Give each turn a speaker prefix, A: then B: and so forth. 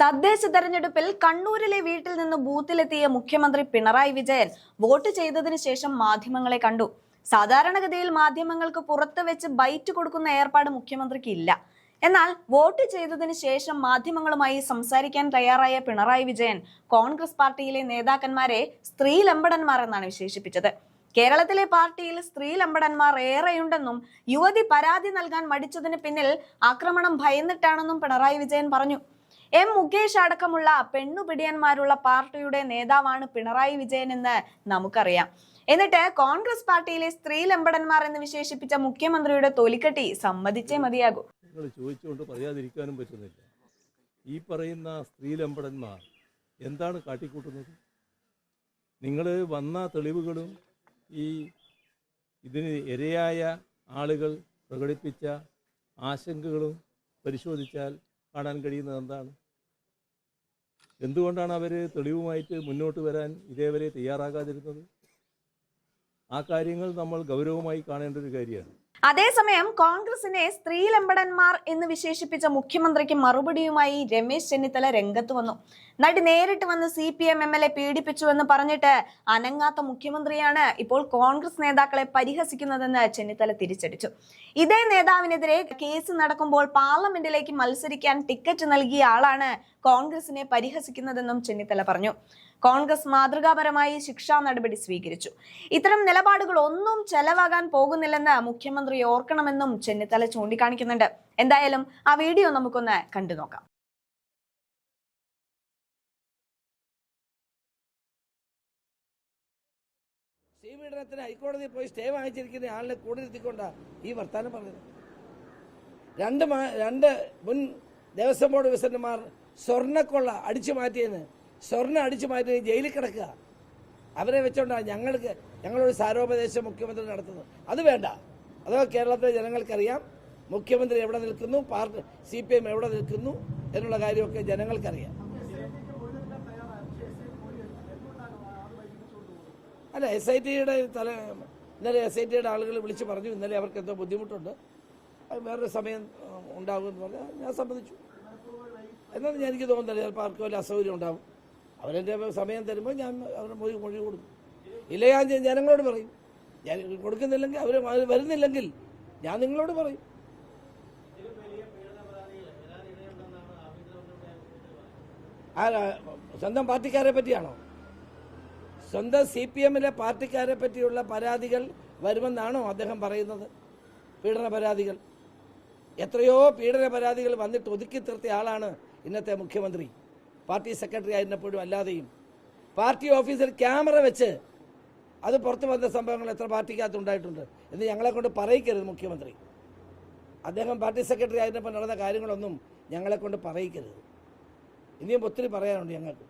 A: തദ്ദേശ തെരഞ്ഞെടുപ്പിൽ കണ്ണൂരിലെ വീട്ടിൽ നിന്ന് ബൂത്തിലെത്തിയ മുഖ്യമന്ത്രി പിണറായി വിജയൻ വോട്ട് ചെയ്തതിനു ശേഷം മാധ്യമങ്ങളെ കണ്ടു. സാധാരണഗതിയിൽ മാധ്യമങ്ങൾക്ക് പുറത്ത് വെച്ച് ബൈറ്റ് കൊടുക്കുന്ന ഏർപ്പാട് മുഖ്യമന്ത്രിക്ക് ഇല്ല. എന്നാൽ വോട്ട് ചെയ്തതിനു ശേഷം മാധ്യമങ്ങളുമായി സംസാരിക്കാൻ തയ്യാറായ പിണറായി വിജയൻ കോൺഗ്രസ് പാർട്ടിയിലെ നേതാക്കന്മാരെ സ്ത്രീ ലംബടന്മാർ എന്നാണ് വിശേഷിപ്പിച്ചത്. കേരളത്തിലെ പാർട്ടിയിൽ സ്ത്രീ ലംബടന്മാർ ഏറെയുണ്ടെന്നും യുവതി പരാതി നൽകാൻ മടിച്ചതിന് പിന്നിൽ ആക്രമണം ഭയന്നിട്ടാണെന്നും പിണറായി വിജയൻ പറഞ്ഞു. എം മുകേഷ് അടക്കമുള്ള പെണ്ണുപിടിയന്മാരുള്ള പാർട്ടിയുടെ നേതാവാണ് പിണറായി വിജയൻ എന്ന് നമുക്കറിയാം. എന്നിട്ട് കോൺഗ്രസ് പാർട്ടിയിലെ സ്ത്രീ ലംബടന്മാർ എന്ന് വിശേഷിപ്പിച്ച മുഖ്യമന്ത്രിയുടെ തൊലിക്കെട്ടി സമ്മതിച്ചേ മതിയാകൂ.
B: ചോദിച്ചുകൊണ്ട് പറയാതിരിക്കാനും പറ്റുന്നില്ല. ഈ പറയുന്ന സ്ത്രീ ലംബടന്മാർ എന്താണ് കാട്ടിക്കൂട്ടുന്നത്? നിങ്ങൾ വന്ന തെളിവുകളും ഇതിന് ഇരയായ ആളുകൾ പ്രകടിപ്പിച്ച ആശങ്കകളും പരിശോധിച്ചാൽ കാണാൻ കഴിയുന്നത് എന്താണ്? എന്തുകൊണ്ടാണ് അവർ തെളിവുമായിട്ട് മുന്നോട്ട് വരാൻ ഇതേവരെ തയ്യാറാകാതിരുന്നത്? ആ കാര്യങ്ങൾ നമ്മൾ ഗൗരവമായി കാണേണ്ട ഒരു കാര്യമാണ്.
A: അതേസമയം കോൺഗ്രസിനെ സ്ത്രീ ലംബടന്മാർ എന്ന് വിശേഷിപ്പിച്ച മുഖ്യമന്ത്രിക്ക് മറുപടിയുമായി രമേശ് ചെന്നിത്തല രംഗത്ത് വന്നു. നടി നേരിട്ട് വന്ന് CPM MLA പീഡിപ്പിച്ചുവെന്ന് പറഞ്ഞിട്ട് അനങ്ങാത്ത മുഖ്യമന്ത്രിയാണ് ഇപ്പോൾ കോൺഗ്രസ് നേതാക്കളെ പരിഹസിക്കുന്നതെന്ന് ചെന്നിത്തല തിരിച്ചടിച്ചു. ഇതേ നേതാവിനെതിരെ കേസ് നടക്കുമ്പോൾ പാർലമെന്റിലേക്ക് മത്സരിക്കാൻ ടിക്കറ്റ് നൽകിയ ആളാണ് കോൺഗ്രസിനെ പരിഹസിക്കുന്നതെന്നും ചെന്നിത്തല പറഞ്ഞു. കോൺഗ്രസ് മാതൃകാപരമായി ശിക്ഷാ നടപടി സ്വീകരിച്ചു. ഇത്തരം നിലപാടുകൾ ഒന്നും ചെലവാകാൻ പോകുന്നില്ലെന്ന് മുഖ്യമന്ത്രി ഓർക്കണമെന്നും ചെന്നിത്തല ചൂണ്ടിക്കാണിക്കുന്നുണ്ട്. എന്തായാലും ആ വീഡിയോ നമുക്കൊന്ന് കണ്ടു നോക്കാം.
C: ശ്രീപീഡനത്തിന് ഹൈക്കോടതിയിൽ പോയി സ്റ്റേ വാങ്ങിച്ചിരിക്കുന്ന ആളിനെ കൂടെ നിർത്തിക്കൊണ്ടാണ് ഈ വർത്താനം പറഞ്ഞത്. രണ്ട് മുൻ ദേവസ്വം ബോർഡ് പ്രസിഡന്റുമാർ സ്വർണ്ണക്കൊള്ള അടിച്ചു മാറ്റിയെന്ന് സ്വർണ്ണം അടിച്ചു മാറ്റി ജയിലിൽ കിടക്കുക. അവരെ വെച്ചോണ്ടാണ് ഞങ്ങളൊരു സാരോപദേശം മുഖ്യമന്ത്രി നടത്തുന്നത്. അത് വേണ്ട. അതോ കേരളത്തിലെ ജനങ്ങൾക്കറിയാം മുഖ്യമന്ത്രി എവിടെ നിൽക്കുന്നു, പാർട്ടി CPM എവിടെ നിൽക്കുന്നു എന്നുള്ള കാര്യമൊക്കെ ജനങ്ങൾക്കറിയാം. അല്ല, SITയുടെ ഇന്നലെ SITയുടെ ആളുകൾ വിളിച്ച് പറഞ്ഞു ഇന്നലെ അവർക്ക് എന്തോ ബുദ്ധിമുട്ടുണ്ട്, വേറൊരു സമയം ഉണ്ടാകുമെന്ന് പറഞ്ഞാൽ ഞാൻ സമ്മതിച്ചു. എന്നാലും എനിക്ക് തോന്നുന്നില്ല ചിലപ്പോൾ ആർക്കും വല്ല അസൗകര്യം ഉണ്ടാവും. അവരെൻ്റെ സമയം തരുമ്പോൾ ഞാൻ അവരുടെ മൊഴി കൊടുക്കും. ഇല്ല, ഞാൻ ജനങ്ങളോട് പറയും. ഞാൻ കൊടുക്കുന്നില്ലെങ്കിൽ അവർ വരുന്നില്ലെങ്കിൽ ഞാൻ നിങ്ങളോട് പറയും. സ്വന്തം പാർട്ടിക്കാരെ പറ്റിയാണോ? സ്വന്തം CPMലെ പാർട്ടിക്കാരെ പറ്റിയുള്ള പരാതികൾ വരുമെന്നാണോ അദ്ദേഹം പറയുന്നത്? പീഡന പരാതികൾ, എത്രയോ പീഡന പരാതികൾ വന്നിട്ട് ഒതുക്കി തീർത്തിയ ആളാണ് ഇന്നത്തെ മുഖ്യമന്ത്രി. പാർട്ടി സെക്രട്ടറി ആയിരുന്നപ്പോഴും അല്ലാതെയും പാർട്ടി ഓഫീസിൽ ക്യാമറ വെച്ച് അത് പുറത്തു വന്ന സംഭവങ്ങൾ എത്ര പാർട്ടിക്കകത്ത് ഉണ്ടായിട്ടുണ്ട് എന്ന് ഞങ്ങളെ കൊണ്ട് പറയിക്കരുത് മുഖ്യമന്ത്രി. അദ്ദേഹം പാർട്ടി സെക്രട്ടറി ആയിരുന്നപ്പോൾ നടന്ന കാര്യങ്ങളൊന്നും ഞങ്ങളെ കൊണ്ട് പറയിക്കരുത്. ഇനിയും ഒത്തിരി പറയാനുണ്ട് ഞങ്ങൾക്ക്.